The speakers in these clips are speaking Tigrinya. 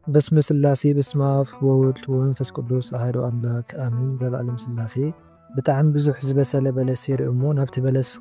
بسم سلاسي بسم آب وولد ومنفس قدوس أحد أملاك آمين زلالم سلاسي بتعن بزح زبسة بلسير أمون هبت بلس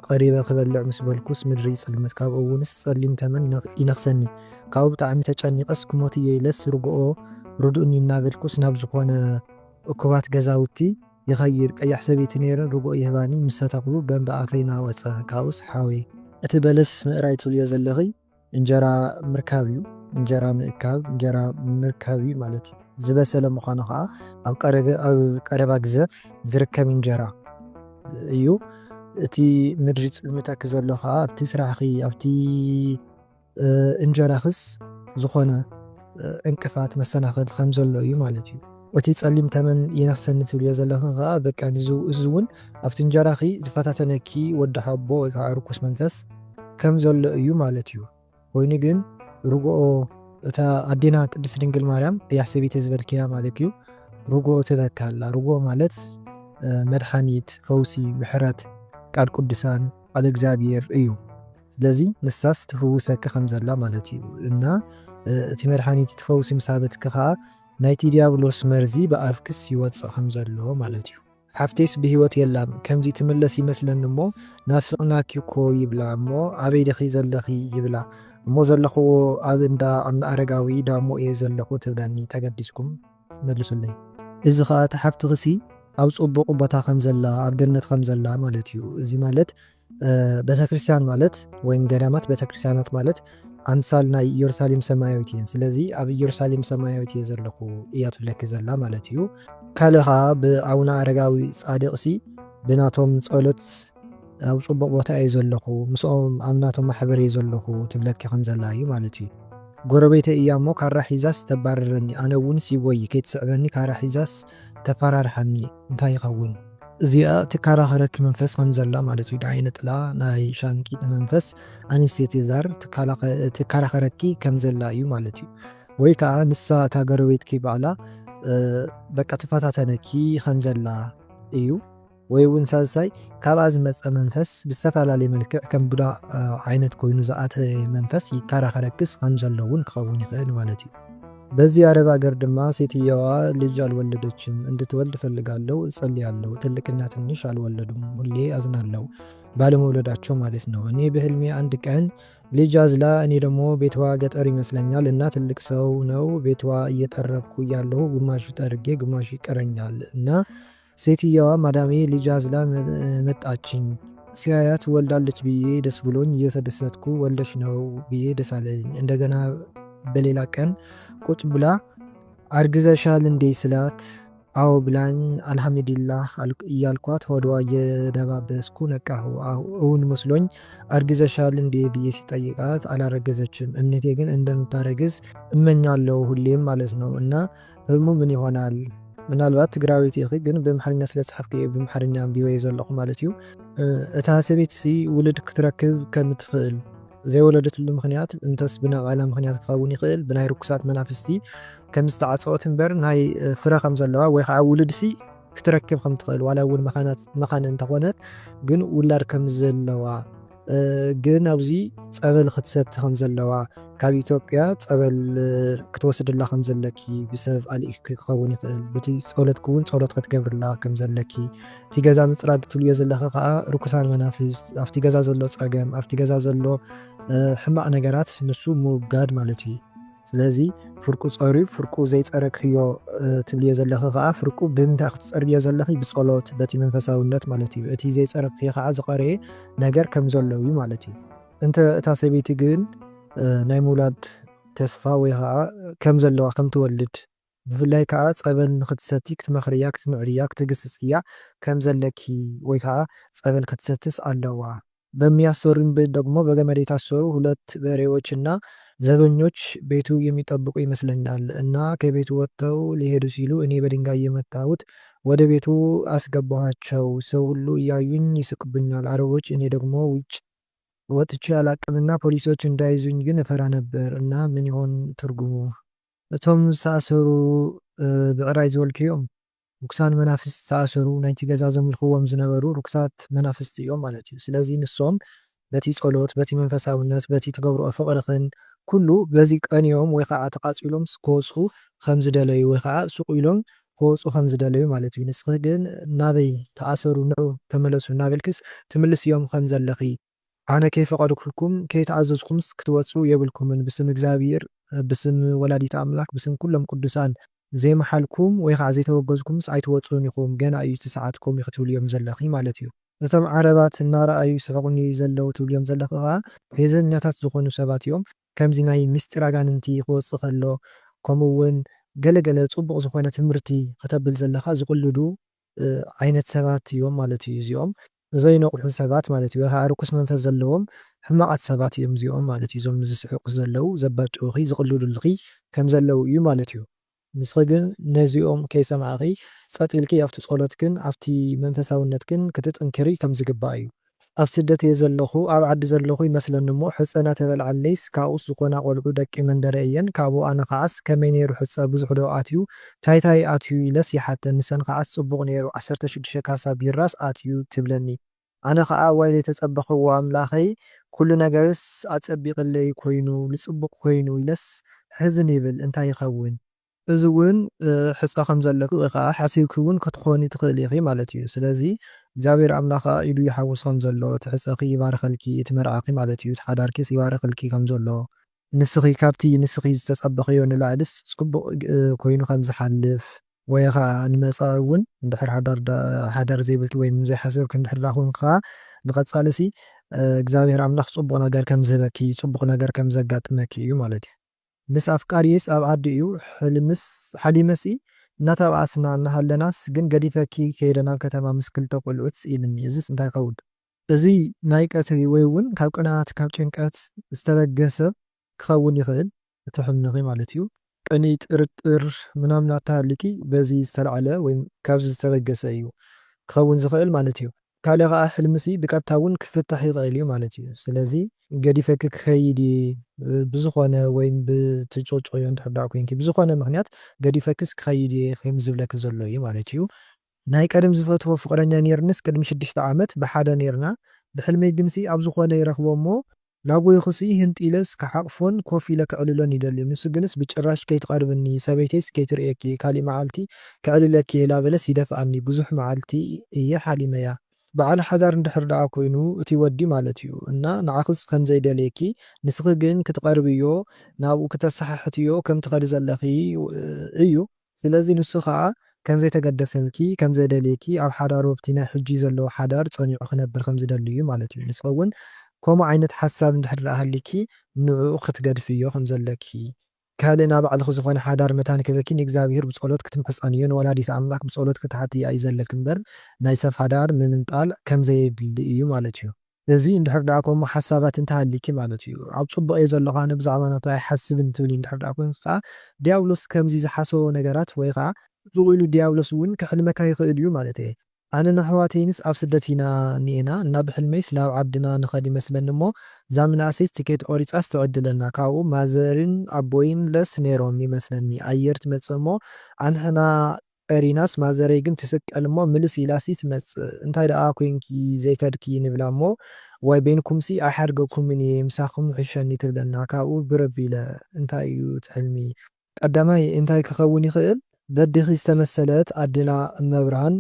قريبة قبل مس بالكوس مدري صلمت كاب أونس صليم تمن ينخسني كاب بتعن تجاني قسك موتي يلس رجوع ردوني نابلكوس نابزقنا أكوات جزاوتي يغير أي حسابي تنير رجوع يهباني مستقبل بين بآخرين وصا كاوس حاوي أتبلس مرايت اليزلغي انجرا مركابيو እንጀራ ምእካብ እንጀራ ምርካቢ ማለት እዩ ዝበሰለ ምዃኑ ከዓ ኣብ ቀረባ ግዜ ዝርከብ እንጀራ እዩ እቲ ምድሪ ፅልምታክ ዘሎ ከዓ ኣብቲ ስራሕኺ ኣብቲ እንጀራኽስ ዝኾነ እንቅፋት መሰናኽል ከም ዘሎ እዩ ማለት እዩ እቲ ጸሊም ተመን ይነክሰኒ ትብልዮ ዘለኹ ከዓ በቃ እዚ እውን ኣብቲ እንጀራኺ ዝፈታተነኪ ወዲ ሓቦ ወይ ከዓ ርኩስ መንፈስ ከም ዘሎ እዩ ማለት እዩ ኮይኑ ግን ርግኦ እታ ኣዴና ቅድስት ድንግል ማርያም ያሕሰቢት ዝበልኪያ ማለት እዩ ርግኦ ትለካላ ርግኦ ማለት መድኃኒት ፈውሲ ምሕረት ቃል ቅዱሳን ቃል እግዚአብሔር እዩ ስለዚ ንሳስ ትፍውሰካ ከም ዘላ ማለት እዩ እና እቲ መድኃኒት ትፈውሲ ምሳበትካ ከዓ ናይቲ ዲያብሎስ መርዚ በኣፍክስ ይወፅእ ከም ዘሎ ማለት እዩ ሓፍቴስ ብህይወት የላም ከምዚ ትምለስ ይመስለን እሞ ናፍቅናኪ እኮ ይብላ እሞ ኣበይ ደኺ ዘለኺ ይብላ እሞ ዘለኽዎ ኣብ እንዳ ኣረጋዊ ዳሞ እየ ዘለኹ ትብለኒ ተገዲስኩም መልሱለይ እዚ ከዓ እቲ ሓፍቲ ክሲ ኣብ ፅቡቕ ቦታ ከም ዘላ ኣብ ገነት ከም ዘላ ማለት እዩ እዚ ማለት ቤተክርስትያን ማለት ወይም ገዳማት ቤተክርስትያናት ማለት ኣምሳል ናይ ኢየሩሳሌም ሰማያዊት እየን ስለዚ ኣብ ኢየሩሳሌም ሰማያዊት እየ ዘለኹ እያ ትብለኪ ዘላ ማለት እዩ ካልእ ከዓ ብኣቡነ ኣረጋዊ ጻድቕሲ ብናቶም ጸሎት ኣብ ፅቡቕ ቦታ እየ ዘለኹ ምስኦም ኣብ ናቶም ማሕበር እየ ዘለኹ ትብለኪ ከም ዘላ እዩ ማለት እዩ ጎረቤተ እያ እሞ ካራ ሒዛስ ተባረረኒ ኣነ እውን ሲወይ ከይትስዕበኒ ካራ ሒዛስ ተፈራርሐኒ እንታይ ይኸውን እዚኣ ትከራኸረኪ መንፈስ ከም ዘላ ማለት እዩ ዳዓይነ ጥላ ናይ ሻንቂጥ መንፈስ ኣንስቴት ዛር ትከራኸረኪ ከም ዘላ እዩ ማለት እዩ ወይ ከዓ ንሳ እታ ጎረቤትኪ ባዕላ በቃ ትፈታተነኪ ከም ዘላ እዩ ወይ እውን ሳልሳይ ካብኣ ዝመፀ መንፈስ ብዝተፈላለየ መልክዕ ከም ቡዳ ዓይነት ኮይኑ ዝኣተ መንፈስ ይከራኸረክስ ከም ዘሎ እውን ክኸውን ይኽእል ማለት እዩ በዚህ አረብ ሀገር ድማ ሴትየዋ ልጅ አልወለደችም እንድትወልድ ፈልጋለሁ እጸልያለሁ ትልቅና ትንሽ አልወለዱም ሁሌ አዝናለሁ ባለመውለዳቸው ማለት ነው እኔ በህልሜ አንድ ቀን ልጅ አዝላ እኔ ደግሞ ቤቷ ገጠር ይመስለኛል እና ትልቅ ሰው ነው ቤቷ እየጠረኩ ያለው ግማሽ ጠርጌ ግማሽ ይቀረኛል እና ሴትየዋ ማዳሜ ልጅ አዝላ መጣችኝ ሲያያት ወልዳለች ብዬ ደስ ብሎኝ እየተደሰትኩ ወልደሽ ነው ብዬ ደስ አለኝ እንደገና በሌላ ቀን ቁጭ ብላ አርግዘሻል እንዴ ስላት አዎ ብላኝ አልሐምዱሊላህ እያልኳት ሆድዋ እየደባበስኩ ነቃሁ እውን መስሎኝ አርግዘሻል እንዴ ብዬ ሲጠይቃት አላረገዘችም እምነቴ ግን እንደምታረግዝ እመኛለሁ ሁሌም ማለት ነው እና ህልሙ ምን ይሆናል ምናልባት ትግራዊት ይኺ ግን በመሐረኛ ስለጻፍከ በመሐረኛ ቢወይ ዘለኹ ማለት እዩ እታ ሰበይቲ ሲ ውልድ ክትረክብ ከምትኽእል ዘይወለደትሉ ምክንያት እንተስ ብናባላ ምክንያት ክኸውን ይኽእል ብናይ ርኩሳት መናፍስቲ ከም ዝተዓፀወት እምበር ናይ ፍረ ከም ዘለዋ ወይ ከዓ ውልድሲ ክትረክብ ከም ትኽእል ዋላ እውን መኻነ እንተኾነት ግን ውላድ ከም ዘለዋ ግን ኣብዚ ፀበል ክትሰቲ ከም ዘለዋ ካብ ኢትዮጵያ ፀበል ክትወስድላ ከም ዘለኪ ብሰብ ኣልኢኽ ክኸውን ይኽእል በቲ ፀሎት ክውን ፀሎት ክትገብርላ ከም ዘለኪ እቲ ገዛ ምፅራግ ትብልዮ ዘለኻ ከዓ ርኩሳን መናፍስት ኣብቲ ገዛ ዘሎ ፀገም ኣብቲ ገዛ ዘሎ ሕማቕ ነገራት ንሱ ምውጋድ ማለት እዩ ስለዚ ፍርቁ ፀሪዩ ፍርቁ ዘይፀረክዮ ትብልዮ ዘለኻ ከዓ ፍርቁ ብምንታይ ክትፀርዮ ዘለኺ ብፀሎት በቲ መንፈሳውነት ማለት እዩ እቲ ዘይፀረክዮ ከዓ ዝቐረየ ነገር ከም ዘሎ እዩ ማለት እዩ እንተ እታ ሰበይቲ ግን ናይ ምውላድ ተስፋ ወይ ከዓ ከም ዘለዋ ከም ትወልድ ብፍላይ ከዓ ፀበል ክትሰቲ ክትመኽርያ ክትምዕርያ ክትግስጽያ ከም ዘለኪ ወይ ከዓ ፀበል ክትሰትስ ኣለዋ በሚያሰሩን ደግሞ በገመድ የታሰሩ ሁለት በሬዎችና ዘበኞች ቤቱ የሚጠብቁ ይመስለኛል እና ከቤቱ ወጥተው ሊሄዱ ሲሉ እኔ በድንጋይ የመታሁት ወደ ቤቱ አስገባኋቸው ሰው ሁሉ እያዩኝ ይስቁብኛል አረቦች እኔ ደግሞ ውጭ ወጥቼ አላቅምና ፖሊሶች እንዳይዙኝ ግን እፈራ ነበር እና ምን ይሆን ትርጉሙ እቶም ሳሰሩ ብዕራይ ዝወልክዮም ርኩሳን መናፍስት ሳሰሩ ናይቲ ገዛ ዘምልኽዎም ዝነበሩ ርኩሳት መናፍስት እዮም ማለት እዩ ስለዚ ንሶም በቲ ጸሎት በቲ መንፈሳውነት በቲ ትገብርኦ ፍቕርኽን ኩሉ በዚ ቀንዮም ወይ ከዓ ተቓጺሎም ክወጹ ከም ዝደለዩ ወይ ከዓ ስቕ ኢሎም ክወጹ ከም ዝደለዩ ማለት እዩ። ንስኺ ግን ናበይ ተኣሰሩ ንዑ ተመለሱ እናበልክስ ትምልስ እዮም ከም ዘለኺ ኣነ ከይፈቐድኩልኩም ከይተኣዘዝኩምስ ክትወጹ የብልኩምን ብስም እግዚኣብሔር ብስም ወላዲተ ኣምላክ ብስም ኩሎም ቅዱሳን ዘይመሓልኩም ወይ ከዓ ዘይተወገዝኩምስ ኣይትወጹን ኢኹም ገና እዩ እቲ ሰዓትኩም ክትብሉ እዮም ዘለኺ ማለት እዩ። እቶም ዓረባት እናረኣዩ ይስሕቑኒ ዘለዉ ትብሉ እዮም ዘለኺ ከዓ ፌዘኛታት ዝኾኑ ሰባት እዮም። ከምዚ ናይ ምስጢር ኣጋንንቲ ክወፅእ ከሎ ከምኡውን ገለገለ ፅቡቕ ዝኾነ ትምህርቲ ከተብል ዘለኻ ዝቕልዱ ዓይነት ሰባት እዮም ማለት እዩ እዚኦም ዘይነቑሑ ሰባት ማለት እዩ። ከዓ ርኩስ መንፈስ ዘለዎም ሕማቓት ሰባት እዮም እዚኦም ማለት እዩ። እዞም ዝስሕቑ ዘለዉ ዘባጭውኺ ዝቕልዱልኺ ከም ዘለዉ እዩ ማለት እዩ። ንስኺ ግን ነዚኦም ከይሰማዕኺ ጸጥ ኢልኪ ኣብቲ ጸሎትክን ኣብቲ መንፈሳውነትክን ክትጥንክሪ ከም ዝግባእ እዩ። ኣብ ስደት እየ ዘለኹ ኣብ ዓዲ ዘለኹ ይመስለኒ እሞ ሕፀ እናተበልዓለይስ ካብኡስ ዝኾና ቆልዑ ደቂ መንደረ እየን ካብኡ ኣነ ከዓስ ከመይ ነይሩ ሕፀ ብዙሕ ዶ ኣትዩ ታይታይ ኣትዩ ኢለስ ይሓተን ንሰን ከዓስ ጽቡቕ ነይሩ 16 ካሳ ቢራስ ኣትዩ ትብለኒ ኣነ ከዓ ዋይለ ተጸበኽዎ ኣምላኸይ ኩሉ ነገርስ ኣጸቢቕለይ ኮይኑ ንጽቡቕ ኮይኑ ኢለስ ሕዝን ይብል እንታይ ይኸውን እዚ እውን ሕፀ ከም ዘለኩ ወይ ከዓ ሓሲብክ እውን ክትኾኒ ትኽእል ኢኺ ማለት እዩ። ስለዚ እግዚኣብሔር ኣምላኽ ኢሉ ይሓውስ ከም ዘሎ እቲ ሕፀኺ ይባርኸልኪ እቲ መርዓኺ ማለት እዩ እቲ ሓዳርኪስ ይባርኸልኪ ከም ዘሎ ንስኺ ካብቲ ንስኺ ዝተጸበኺዮ ንላዕልስ ጽቡቕ ኮይኑ ከም ዝሓልፍ ወይ ከዓ ንመጻኢ እውን እንድሕር ሓዳር ዘይብልቲ ወይ ዘይሓሰብክ እንድሕር ዳኹንካ ንቐጻልሲ እግዚኣብሔር ኣምላኽ ጽቡቕ ነገር ከም ዝህበኪ ጽቡቕ ነገር ከም ዘጋጥመኪ እዩ ማለት እዩ። ምስ ኣፍቃሪስ ኣብ ዓዲ እዩ ሕልምስ ሓሊመሲ እናተባኣስና እናሃለናስ ግን ገዲፈኪ ከይደ ናብ ከተማ ምስ ክልተ ቆልዑት ኢልኒ እዚስ እንታይ ይኸውን? እዚ ናይ ቀትሪ ወይ እውን ካብ ቅንዓት ካብ ጭንቀት ዝተበገሰ ክኸውን ይኽእል እቲ ሕምንኺ ማለት እዩ። ቅኒ ጥርጥር ምናምን ኣተሃልኪ በዚ ዝተልዓለ ወይ ካብዚ ዝተበገሰ እዩ ክኸውን ዝኽእል ማለት እዩ። ካልእ ከዓ ሕልምሲ ብቀጥታ እውን ክፍታሕ ይኽእል እዩ ማለት እዩ። ስለዚ ገዲፈኪ ክኸይድ ብዝኾነ ወይ ብትጮጮዮ እንድሕር ዳ ኮንኪ ብዝኾነ ምክንያት ገዲፈክስ ክኸይድ ከም ዝብለክ ዘሎ እዩ ማለት እዩ። ናይ ቀደም ዝፈትዎ ፍቅረኛ ነርንስ ቅድሚ 6 ዓመት ብሓደ ነርና ብሕልመይ ግንሲ ኣብ ዝኾነ ይረኽቦ እሞ ላጎይኹሲ ህንጢለስ ክሓቕፎን ኮፍ ኢለ ክዕልሎን ይደልዩ ንሱ ግንስ ብጭራሽ ከይትቐርብኒ ሰበይተይስ ከይትርእየኪ ካሊእ መዓልቲ ክዕልለኪ ላበለስ ይደፍኣኒ ብዙሕ መዓልቲ እየ ሓሊመያ በዓል ሓዳር እንድሕር ደኣ ኮይኑ እቲ ወዲ ማለት እዩ እና ንዓኽስ ከም ዘይደልየኪ ንስኺ ግን ክትቐርብዮ ናብኡ ክተሰሓሕትዮ ከም ትኸዲ ዘለኺ እዩ። ስለዚ ንሱ ከዓ ከም ዘይተገደሰልኪ ከም ዘይደልየኪ ኣብ ሓዳር ወቅቲ ናይ ሕጂ ዘለዎ ሓዳር ፀኒዑ ክነብር ከም ዝደሊ እዩ ማለት እዩ። ንስኺ እውን ከምኡ ዓይነት ሓሳብ እንድሕር ደኣ ሃልይኪ ንዕኡ ክትገድፍዮ ከም ዘለኪ ካልእ ናብ ባዕልኹ ዝኾነ ሓዳር መታንክበኪ ንእግዚኣብሔር ብጸሎት ክትምሕፀንዮ ንወላዲተ ኣምላክ ብጸሎት ክትሓትያ እዩ ዘለክ እምበር ናይ ሰብ ሓዳር ምምንጣል ከም ዘየድሊ እዩ ማለት እዩ። እዚ እንድሕር ደኣ ከምኡ ሓሳባት እንተሃልይኪ ማለት እዩ ኣብ ጽቡቕ እየ ዘለኹ ኣነ ብዛዕባ ናቱ ኣይሓስብን ትብል እንድሕር ደኣ ኮይንካ ከዓ ዲያብሎስ ከምዚ ዝሓሰቦ ነገራት ወይ ከዓ ዝቕኢሉ ዲያብሎስ እውን ክሕልመካ ይኽእል እዩ ማለት እየ። ኣነ ንኣሕዋተይንስ ኣብ ስደት ኢና ኒአና እና ብሕልመይስ ናብ ዓድና ንኸድ ይመስለኒ እሞ እዛ መናእሰይ ትኬት ቆሪፃስ ትዕድለና ካብኡ ማዘርን ኣቦይን ለስ ነይሮም ይመስለኒ ኣየር ትመጽእ እሞ ኣንሕና ቀሪናስ ማዘረይ ግን ትስቀል እሞ ምልስ ኢላሲ ትመጽእ እንታይ ደኣ ኮንኪ ዘይከድኪ ንብላ እሞ ወይ ቤንኩምሲ ኣይሓድገኩምን እየ ምሳኹም ሕሸኒ ትብለና ካብኡ ብረቢ ኢለ እንታይ እዩ ትሕልሚ ቀዳማይ እንታይ ክኸውን ይኽእል በዲኺ ዝተመሰለት ኣድና እመብርሃን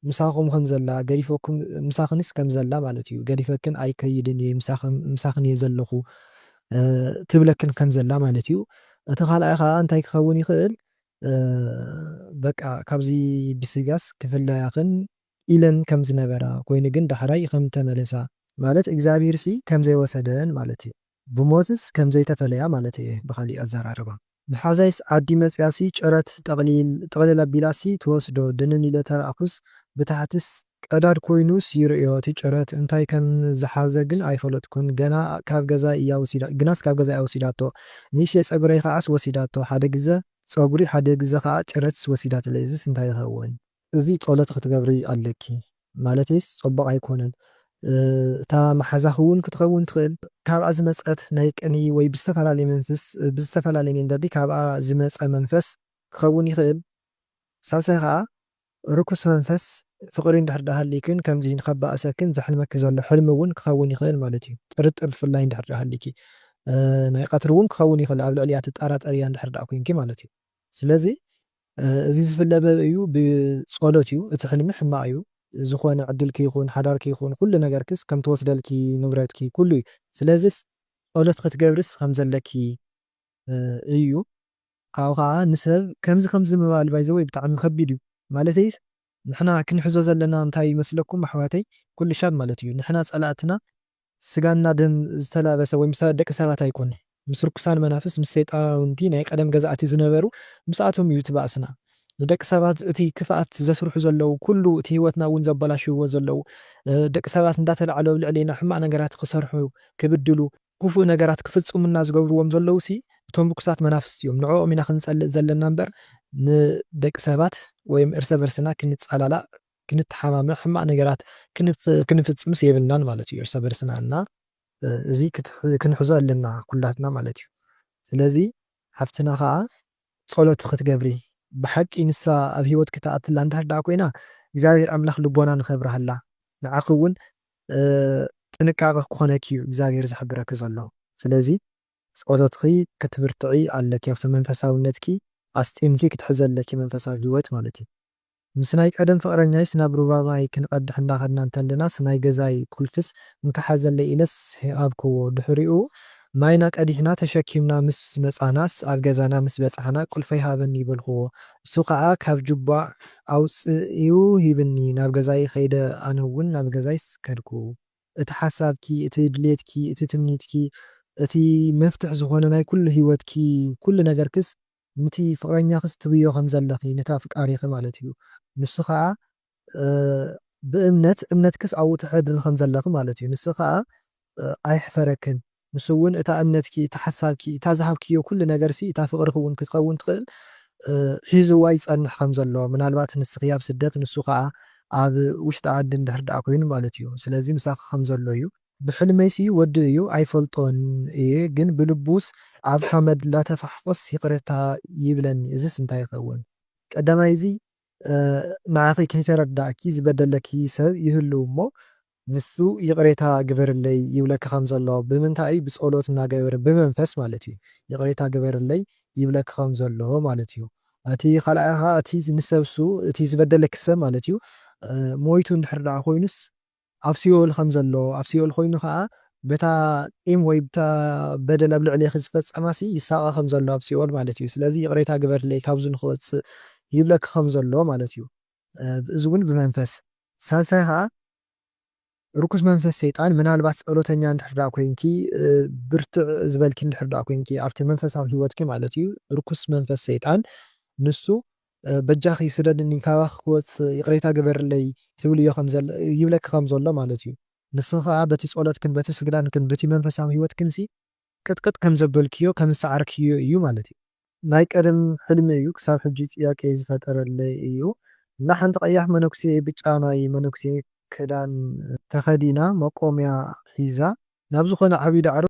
ምሳኹም ከም ዘላ ገዲፈኩም ምሳኽንስ ከም ዘላ ማለት እዩ ገዲፈክን ኣይከይድን እየ ምሳኽን እየ ዘለኹ ትብለክን ከም ዘላ ማለት እዩ። እቲ ካልኣይ ከዓ እንታይ ክኸውን ይኽእል በቃ ካብዚ ብስጋስ ክፍለያኽን ኢለን ከም ዝነበራ ኮይኑ ግን ዳሕራይ ከም ተመለሳ ማለት እግዚኣብሔርሲ ከም ዘይወሰደን ማለት እዩ። ብሞትስ ከም ዘይተፈለያ ማለት እየ ብኻሊእ ኣዘራርባ ብሓዛይስ ዓዲ መጽያሲ ጭረት ጠቕልል ኣቢላሲ ትወስዶ ድንን ኢለ ተረኣኹስ ብታሕትስ ቀዳድ ኮይኑስ ይርእዮ እቲ ጭረት እንታይ ከም ዝሓዘ ግን ኣይፈለጥኩን ገና ካብ ገዛ እያ ወሲዳቶ ንእሽተይ ፀጉረይ ከዓስ ወሲዳቶ ሓደ ግዜ ፀጉሪ ሓደ ግዜ ከዓ ጭረትስ ወሲዳት ለእዚስ እንታይ ይኸውን? እዚ ጸሎት ክትገብሪ ኣለኪ ማለትስ ጽቡቕ ኣይኮነን እታ መሓዛኽ እውን ክትኸውን ትኽእል ካብኣ ዝመፀት ናይ ቅኒ ወይ ብዝተፈላለየ መንፈስ ብዝተፈላለየ መንገዲ ካብኣ ዝመፀ መንፈስ ክኸውን ይኽእል። ሳልሳይ ከዓ ርኩስ መንፈስ ፍቅሪ እንድሕር ሃልይክን ከምዚ ንኸባእሰክን ዘሕልመኪ ዘሎ ሕልሚ እውን ክኸውን ይኽእል ማለት እዩ። ጥርጥር ብፍላይ እንድሕር ሃልይኪ ናይ ቀትሪ እውን ክኸውን ይኽእል ኣብ ልዕልያ ትጠራጠር እያ እንድሕር ኮይንኪ ማለት እዩ። ስለዚ እዚ ዝፍለ እዩ ብጸሎት እዩ። እቲ ሕልሚ ሕማቕ እዩ። ዝኾነ ዕድልኪ ይኹን ሓዳርኪ ይኹን ኩሉ ነገርክስ ከም ትወስደልኪ ንብረትኪ ኩሉ እዩ። ስለዚስ ጸሎት ክትገብርስ ከም ዘለኪ እዩ። ካብኡ ከዓ ንሰብ ከምዚ ምባል ባይ ዘ ወይ ብጣዕሚ ከቢድ እዩ ማለተይ ንሕና ክንሕዞ ዘለና እንታይ ይመስለኩም ኣሕዋተይ ኩሉ ሻብ ማለት እዩ። ንሕና ጸላእትና ስጋና ደም ዝተላበሰ ወይ ምስ ደቂ ሰባት ኣይኮነን። ምስ ርኩሳን መናፍስ ምስ ሰይጣውንቲ ናይ ቀደም ገዛእቲ ዝነበሩ ምስኣቶም እዩ ትባእስና። ንደቂ ሰባት እቲ ክፍኣት ዘስርሑ ዘለው ኩሉ እቲ ህይወትና እውን ዘበላሽዎ ዘለው ደቂ ሰባት እንዳተላዕለ ኣብ ልዕሊና ሕማቕ ነገራት ክሰርሑ ክብድሉ ክፉእ ነገራት ክፍጽሙና ዝገብርዎም ዘለው ሲ እቶም ርኩሳት መናፍስት እዮም። ንዕኦም ኢና ክንጸልእ ዘለና እምበር ንደቂ ሰባት ወይም እርሰ በርስና ክንጻላላእ ክንተሓማምዕ ሕማቕ ነገራት ክንፍጽምስ የብልናን ማለት እዩ እርሰ በርስና እና እዚ ክንሕዞ ኣለና ኩላትና ማለት እዩ። ስለዚ ሓፍትና ከዓ ጸሎት ክትገብሪ ብሓቂ ንሳ ኣብ ሂወት ክትኣትላ እንድሕር ደኣ ኮይና እግዚኣብሔር ኣምላኽ ልቦና ንኸብረሃላ ንዓኺ እውን ጥንቃቐ ክኾነኪ እዩ እግዚኣብሔር ዝሕብረኪ ዘሎ። ስለዚ ጸሎትኺ ክትብርትዒ ኣለኪ ኣብቲ መንፈሳውነትኪ ኣስጢምኪ ክትሕዘለኪ መንፈሳዊ ሂወት ማለት እዩ። ምስ ናይ ቀደም ፍቅረኛይስ ናብ ሩባ ማይ ክንቀድሕ እንዳኸድና እንተለና ናይ ገዛይ ቁልፍስ እንከሓዘለይ ኢለስ ኣብክዎ ድሕሪኡ ማይና ቀዲሕና ተሸኪምና ምስ መጻናስ ኣብ ገዛና ምስ በጻሕና ቁልፈይ ሃበኒ ይበልኽዎ። እሱ ከዓ ካብ ጅባ ኣውፅኡ ሂብኒ ናብ ገዛይ ከይደ ኣነ እውን ናብ ገዛይስ ከድኩ። እቲ ሓሳብኪ እቲ ድሌትኪ እቲ ትምኒትኪ እቲ መፍትሕ ዝኾነ ናይ ኩሉ ሂወትኪ ኩሉ ነገርክስ ነቲ ፍቅረኛክስ ትብዮ ከም ዘለኺ ነታ ፍቃሪኺ ማለት እዩ። ንሱ ከዓ ብእምነትክስ ኣብኡ ትሕድር ከም ዘለኺ ማለት እዩ። ንሱ ከዓ ኣይሕፈረክን። ንሱ እውን እታ እምነትኪ እታ ሓሳብኪ እታ ዝሃብክዮ ኩሉ ነገርሲ እታ ፍቅርኺ እውን ክትኸውን ትኽእል ሒዝዋ ይጸንሕ ከም ዘሎ ምናልባት ንስኺ ኣብ ስደት ንሱ ከዓ ኣብ ውሽጢ ዓዲ እንድሕር ደኣ ኮይኑ ማለት እዩ። ስለዚ ምሳኺ ከም ዘሎ እዩ። ብሕልመይሲ ወዲ እዩ ኣይፈልጦን እየ ግን ብልቡስ ኣብ ሓመድ ላተፋሕፎስ ይቕርታ ይብለኒ። እዚስ እንታይ ይኸውን? ቀዳማይ እዚ ንዓኺ ከይተረዳእኪ ዝበደለኪ ሰብ ይህሉ እሞ ንሱ ይቕሬታ ግበርለይ ይብለካ ከም ዘሎ ብምንታይ ብጸሎት እናገበረ ብመንፈስ ማለት እዩ ይቕሬታ ግበርለይ ይብለካ ከም ዘሎ ማለት እዩ። እቲ ካልኣይ ከዓ እቲ ንሰብሱ እቲ ዝበደለኪ ሰብ ማለት እዩ ሞይቱ እንድሕር ደኣ ኮይኑስ ኣብ ሲኦል ከም ዘሎ ኣብ ሲኦል ኮይኑ ከዓ በታ ቂም ወይ በታ በደል ኣብ ልዕሊኺ ዝፈጸማሲ ይሳቐ ከም ዘሎ ኣብ ሲኦል ማለት እዩ። ስለዚ ይቕሬታ ግበርለይ ካብዚ ንኽወፅእ ይብለካ ከም ዘሎ ማለት እዩ። እዚ እውን ብመንፈስ ሳልሳይ ከዓ ርኩስ መንፈስ ሰይጣን ምናልባት ጸሎተኛ እንድሕር ደኣ ኮንኪ ብርቱዕ ዝበልኪ እንድሕር ደኣ ኮንኪ ኣብቲ መንፈሳዊ ሂወትኪ ማለት እዩ ርኩስ መንፈስ ሰይጣን ንሱ በጃኺ ስደድኒ ካባኺ ክወፅእ ይቕሬታ ግበርለይ ትብልዮ ከም ዘሎ ይብለካ ከም ዘሎ ማለት እዩ። ንስኻ ከዓ በቲ ጸሎትክን በቲ ስግዳንክን በቲ መንፈሳዊ ሂወትክንሲ ቅጥቅጥ ከም ዘበልክዮ ከም ዝሰዓርክዮ እዩ ማለት እዩ። ናይ ቀደም ሕልሚ እዩ ክሳብ ሕጂ ጥያቄ ዝፈጠረለይ እዩ። እና ሓንቲ ቀያሕ መነኩሴ ብጫ ናይ መነኩሴ ክዳን ተኸዲና መቆምያ ሒዛ ናብ ዝኾነ ዓብይ ዳዕሮ